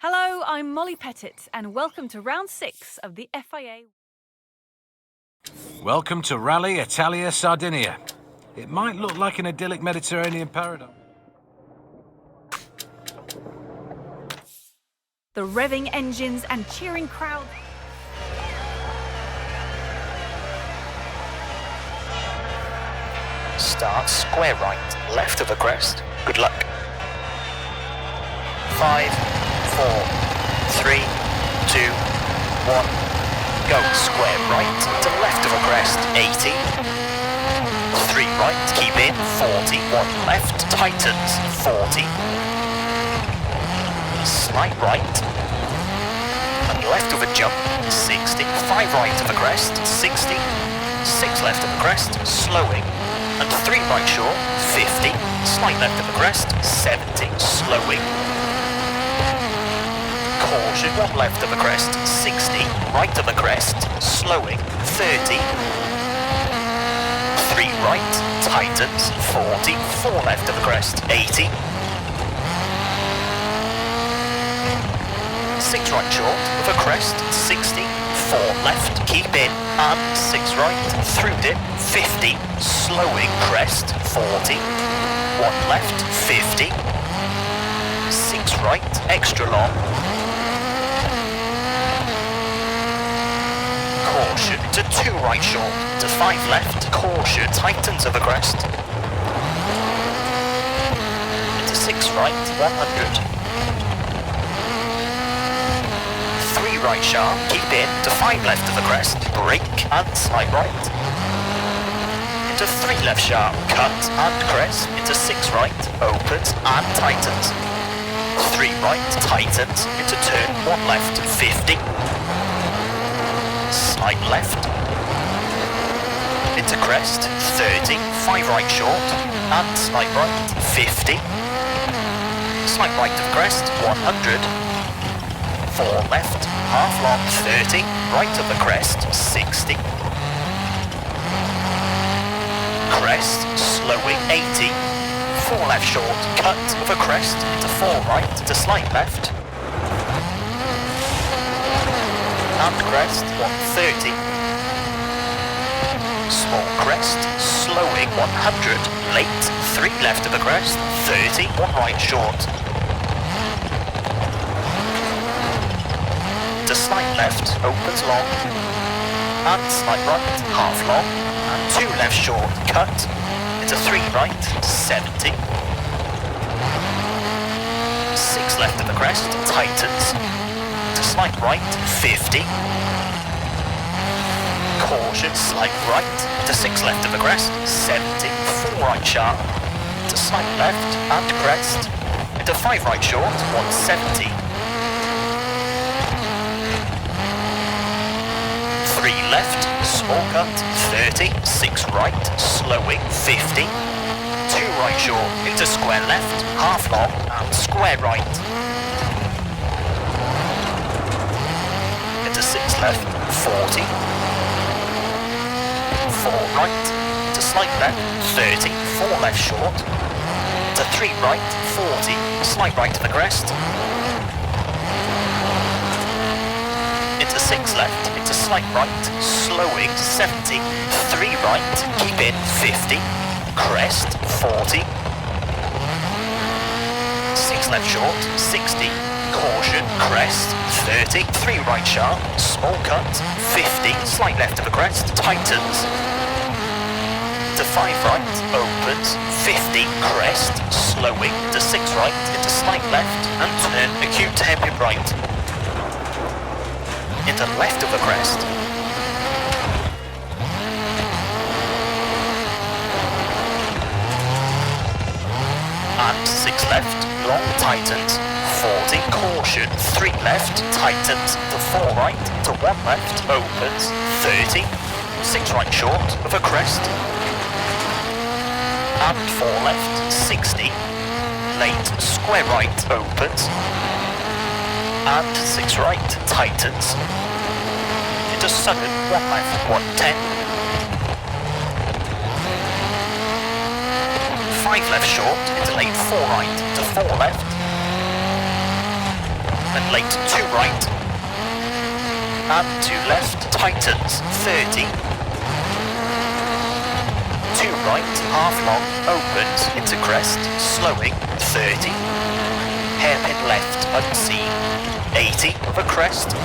Hello, I'm Molly Pettit, and welcome to round 6 of the FIA. Welcome to Rally Italia, Sardinia. It might look like an idyllic Mediterranean paradise. The revving engines and cheering crowd. Start square right, left of the crest. Good luck. 5, 4, 3, 2, 1. Go square right to left of the crest. 80. 3 right, keep in. 40. 1 left, tightens. 40. Slight right. And left of a jump. 60. 5 right of the crest. 60. 6 left of the crest. Slowing. And 3 right short. 50. Slight left of the crest. 70. Slowing. Caution, 1 left of the crest, 60, right of the crest, slowing, 30, 3 right, tightens, 40, 4 left of the crest, 80, 6 right short of a crest, 60, 4 left, keep in, and 6 right, through dip, 50, slowing, crest, 40, 1 left, 50, 6 right, extra long, caution to 2 right short, to 5 left, caution, tightens of the crest, into 6 right, 100, 3 right sharp, keep in, to 5 left of the crest, brake and slight right, into 3 left sharp, cut and crest, into 6 right, opens and tightens, 3 right, tightens, into turn 1 left, 50, slight left, into crest, 30, 5 right short, and slight right, 50, slight right of crest, 100, 4 left, half long, 30, right of the crest, 60, crest, slowing, 80, 4 left short, cut of a crest, into 4 right, to slight left, and crest, 130, small crest, slowing, 100, late, 3 left of the crest, 30, 1 right short, to slight left, opens long, and slight right, half long, and 2 left short, cut, into 3 right, 70, 6 left of the crest, tightens, slight right, 50, caution, slight right, to 6 left of the crest, 70, 4 right sharp, to slight left, and crest, into 5 right short, 170, 3 left, small cut, 30, 6 right, slowing, 50, 2 right short, into square left, half long, and square right, 6 left, 40, 4 right, to slight left, 30, 4 left short, to 3 right, 40, slight right to the crest, into 6 left, into slight right, slowing, 70, 3 right, keep in, 50, crest, 40, 6 left short, 60, caution, crest, 30, 3 right sharp, small cut, 50, slight left of the crest, tightens, to 5 right, opens, 50, crest, slowing, to 6 right, into slight left, and turn acute hairpin right, into left of the crest, and 6 left, long tightens, 40, caution, 3 left, tightens, to 4 right, to 1 left, opens, 30, 6 right short of a crest, and 4 left, 60, late, square right, opens, and 6 right, tightens, into sudden, 1 left, 110, 5 left short, into late, 4 right, to 4 left, and late 2 right. And 2 left, tightens, 30. 2 right, half long, opens into crest, slowing, 30. Hairpin left, unseen, 80 over crest.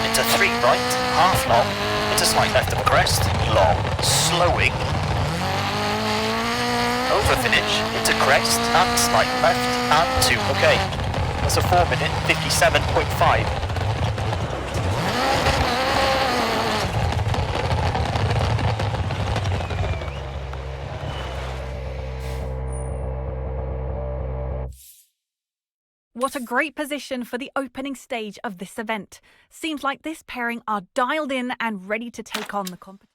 Into 3 right, half long, into slight left of a crest, long, slowing. Over finish, into crest, and slight left, and 2, okay. That's a 4 minute, 57.5. What a great position for the opening stage of this event. Seems like this pairing are dialed in and ready to take on the competition.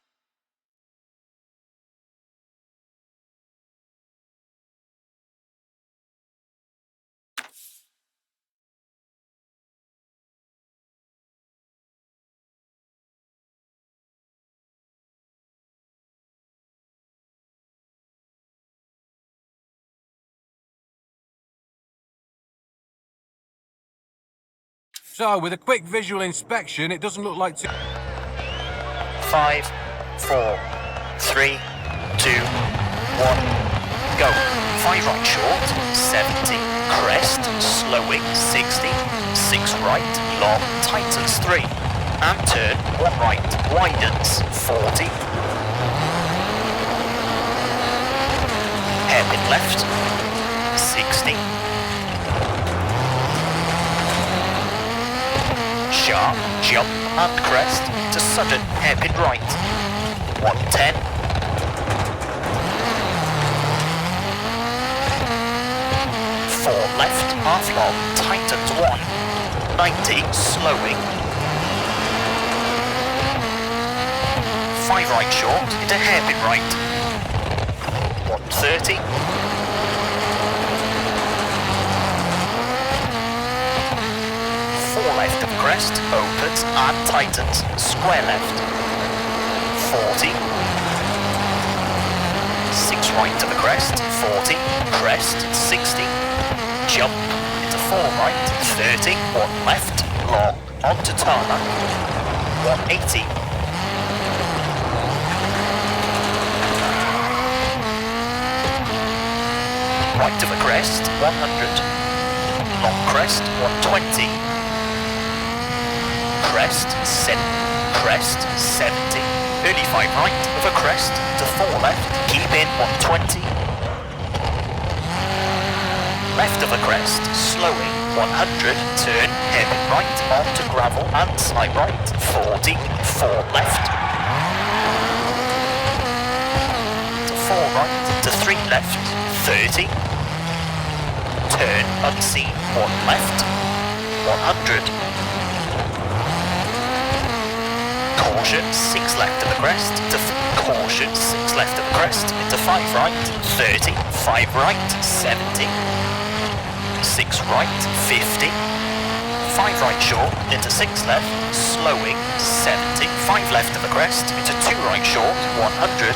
So, with a quick visual inspection, it doesn't look like too... 5, 4, 3, 2, 1, go. 5 right short, 70, crest, slowing, 60, 6 right, long, tightens 3, and turn, 1 right, widens, 40. Hairpin left, 60. Sharp, jump and crest to sudden hairpin right. 110. Four left, half long, tightens 1. 90, slowing. 5 right short into hairpin right. 130. 4 left of crest, opens and tightens, square left, 40, 6 right to the crest, 40, crest, 60, jump into 4 right, 30, 1 left, long, onto tarmac, 180, right to the crest, 100, long crest, 120, crest, 70, 35 right over crest to 4 left, keep in 120, left of a crest, slowing 100, turn, hairpin right onto gravel and slight right, 40, 4 left, to 4 right, to 3 left, 30, turn, unseen, 1 left, 100, caution, 6 left of the crest, to caution, 6 left of the crest, into 5 right, 30, 5 right, 70, 6 right, 50, 5 right short, into 6 left, slowing, 70, 5 left of the crest, into 2 right short, 100,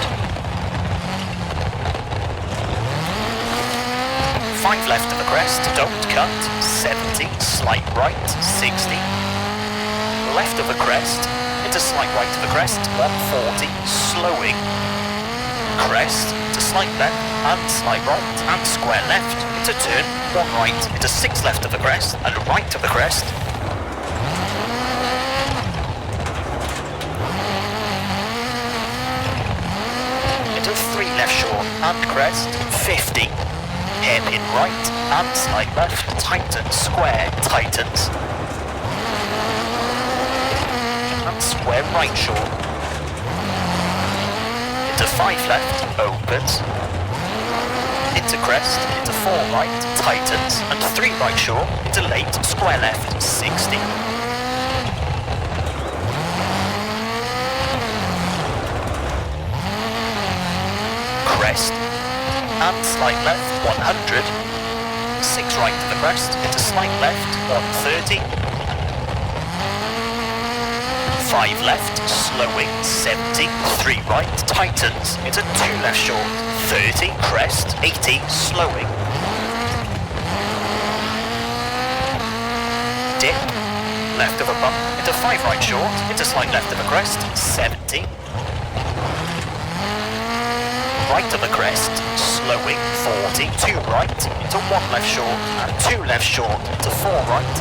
5 left of the crest, don't cut, 70, slight right, 60, left of the crest, into slight right to the crest, 140, slowing, crest, to slight left, and slight right, and square left, into turn, 1 right, into 6 left of the crest, and right of the crest, into 3 left short, and crest, 50, hairpin right, and slight left, tightens, square, tightens, square right short, into 5 left, opens, into crest, into 4 right, tightens, and 3 right short, into late, square left, 60. Crest, and slight left, 100, 6 right to the crest, into slight left, 130, 5 left, slowing, 70, 3 right, tightens, into 2 left short, 30, crest, 80, slowing, left of a bump, into 5 right short, into slight left of a crest, 70. Right of a crest, slowing, 40, 2 right, into 1 left short, and 2 left short, to 4 right.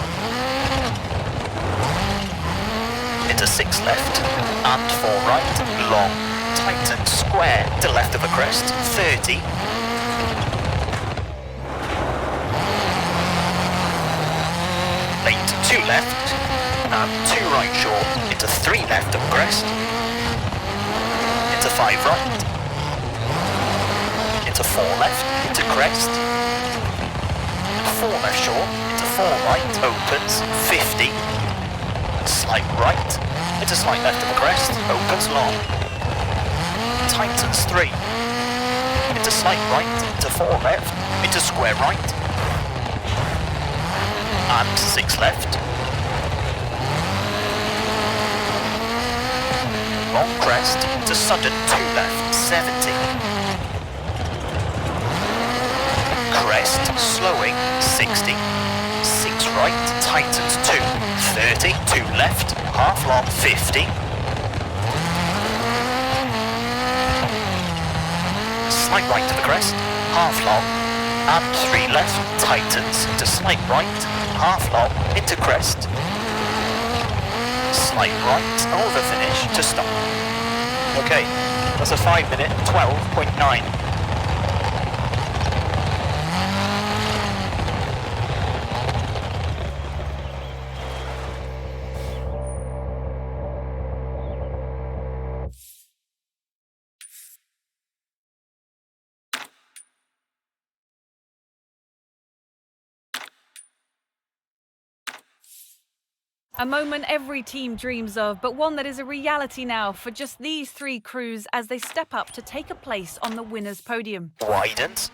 Into 6 left, and 4 right, long, tighten, square, to left of a crest, 30. Late, 2 left, and 2 right short, into 3 left of a crest, into 5 right, into 4 left, into crest, 4 left short, into 4 right, opens, 50, slight right, into slight left of a crest, opens long, tightens 3, into slight right, into 4 left, into square right, and 6 left, long crest, into sudden 2 left, 70, crest, slowing, 60, 6 right, tightens 2, 30, 2 left, half long, 50, slight right to the crest, half long, and 3 left, tightens to slight right, half long, into crest, slight right, over finish, to stop. Okay, that's a 5 minute, 12.9. A moment every team dreams of, but one that is a reality now for just these 3 crews as they step up to take a place on the winner's podium. Widens.